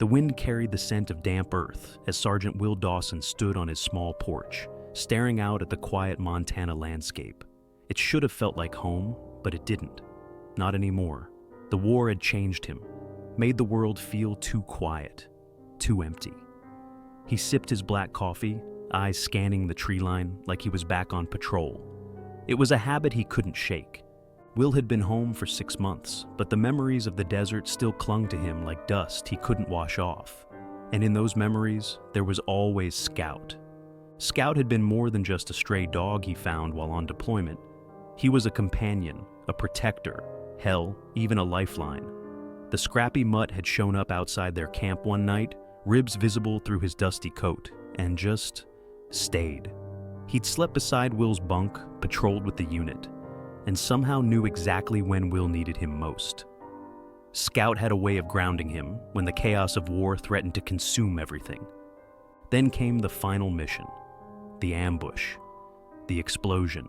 The wind carried the scent of damp earth as Sergeant Will Dawson stood on his small porch, staring out at the quiet Montana landscape. It should have felt like home, but it didn't. Not anymore. The war had changed him, made the world feel too quiet, too empty. He sipped his black coffee, eyes scanning the tree line like he was back on patrol. It was a habit he couldn't shake. Will had been home for 6 months, but the memories of the desert still clung to him like dust he couldn't wash off. And in those memories, there was always Scout. Scout had been more than just a stray dog he found while on deployment. He was a companion, a protector, hell, even a lifeline. The scrappy mutt had shown up outside their camp one night, ribs visible through his dusty coat, and just stayed. He'd slept beside Will's bunk, patrolled with the unit, and somehow knew exactly when Will needed him most. Scout had a way of grounding him when the chaos of war threatened to consume everything. Then came the final mission, the ambush, the explosion,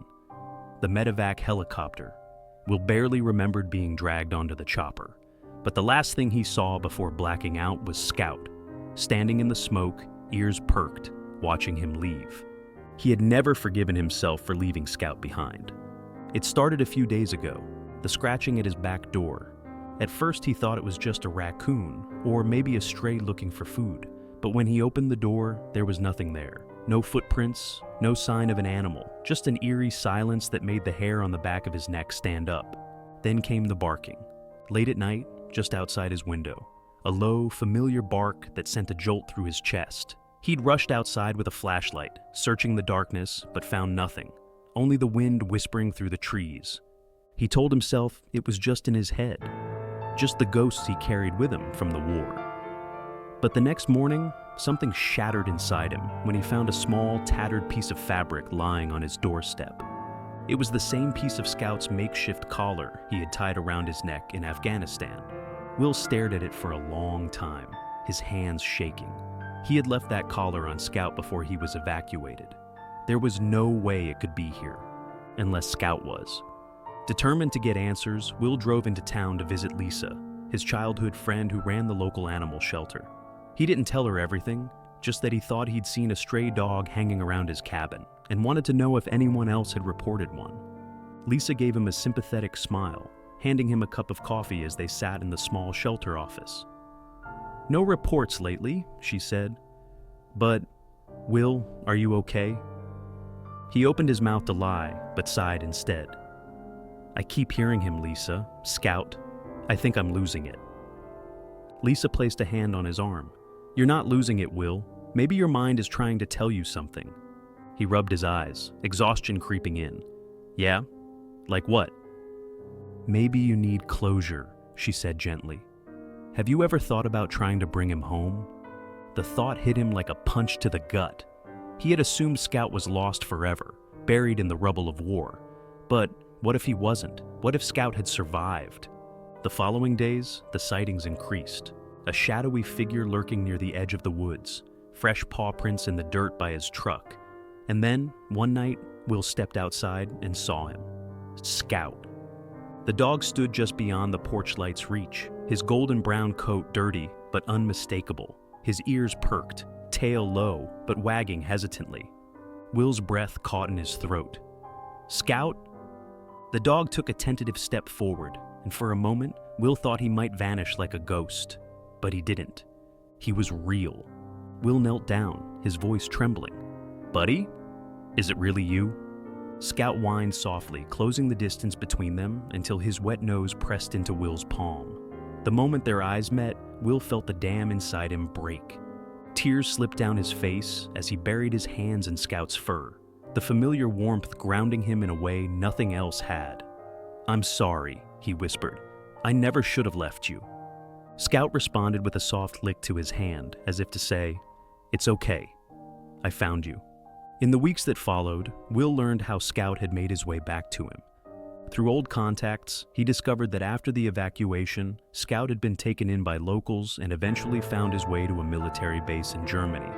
the medevac helicopter. Will barely remembered being dragged onto the chopper, but the last thing he saw before blacking out was Scout, standing in the smoke, ears perked, watching him leave. He had never forgiven himself for leaving Scout behind. It started a few days ago, the scratching at his back door. At first he thought it was just a raccoon, or maybe a stray looking for food. But when he opened the door, there was nothing there. No footprints, no sign of an animal, just an eerie silence that made the hair on the back of his neck stand up. Then came the barking. Late at night, just outside his window. A low, familiar bark that sent a jolt through his chest. He'd rushed outside with a flashlight, searching the darkness, but found nothing. Only the wind whispering through the trees. He told himself it was just in his head, just the ghosts he carried with him from the war. But the next morning, something shattered inside him when he found a small, tattered piece of fabric lying on his doorstep. It was the same piece of Scout's makeshift collar he had tied around his neck in Afghanistan. Will stared at it for a long time, his hands shaking. He had left that collar on Scout before he was evacuated. There was no way it could be here, unless Scout was. Determined to get answers, Will drove into town to visit Lisa, his childhood friend who ran the local animal shelter. He didn't tell her everything, just that he thought he'd seen a stray dog hanging around his cabin and wanted to know if anyone else had reported one. Lisa gave him a sympathetic smile, handing him a cup of coffee as they sat in the small shelter office. "No reports lately," she said. "But, Will, are you okay?" He opened his mouth to lie, but sighed instead. "I keep hearing him, Lisa. Scout. I think I'm losing it." Lisa placed a hand on his arm. "You're not losing it, Will. Maybe your mind is trying to tell you something." He rubbed his eyes, exhaustion creeping in. "Yeah? Like what?" "Maybe you need closure," she said gently. "Have you ever thought about trying to bring him home?" The thought hit him like a punch to the gut. He had assumed Scout was lost forever, buried in the rubble of war. But what if he wasn't? What if Scout had survived? The following days, the sightings increased. A shadowy figure lurking near the edge of the woods, fresh paw prints in the dirt by his truck. And then, one night, Will stepped outside and saw him. Scout. The dog stood just beyond the porch light's reach, his golden brown coat dirty but unmistakable, his ears perked, tail low but wagging hesitantly. Will's breath caught in his throat. "Scout?" The dog took a tentative step forward, and for a moment, Will thought he might vanish like a ghost. But he didn't. He was real. Will knelt down, his voice trembling. "Buddy? Is it really you?" Scout whined softly, closing the distance between them until his wet nose pressed into Will's palm. The moment their eyes met, Will felt the dam inside him break. Tears slipped down his face as he buried his hands in Scout's fur, the familiar warmth grounding him in a way nothing else had. "I'm sorry," he whispered. "I never should have left you." Scout responded with a soft lick to his hand, as if to say, "It's okay. I found you." In the weeks that followed, Will learned how Scout had made his way back to him. Through old contacts, he discovered that after the evacuation, Scout had been taken in by locals and eventually found his way to a military base in Germany.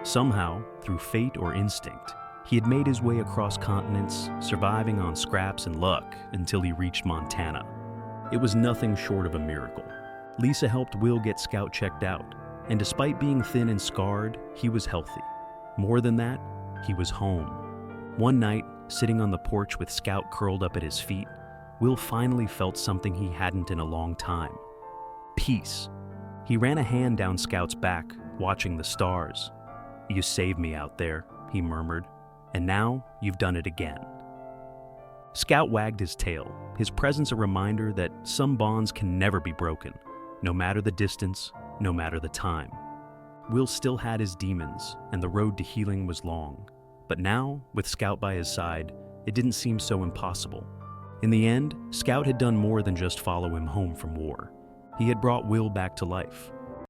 Somehow, through fate or instinct, he had made his way across continents, surviving on scraps and luck until he reached Montana. It was nothing short of a miracle. Lisa helped Will get Scout checked out. And despite being thin and scarred, he was healthy. More than that, he was home. One night, sitting on the porch with Scout curled up at his feet, Will finally felt something he hadn't in a long time. Peace. He ran a hand down Scout's back, watching the stars. "You saved me out there," he murmured, "and now you've done it again." Scout wagged his tail, his presence a reminder that some bonds can never be broken, no matter the distance, no matter the time. Will still had his demons, and the road to healing was long. But now, with Scout by his side, it didn't seem so impossible. In the end, Scout had done more than just follow him home from war. He had brought Will back to life,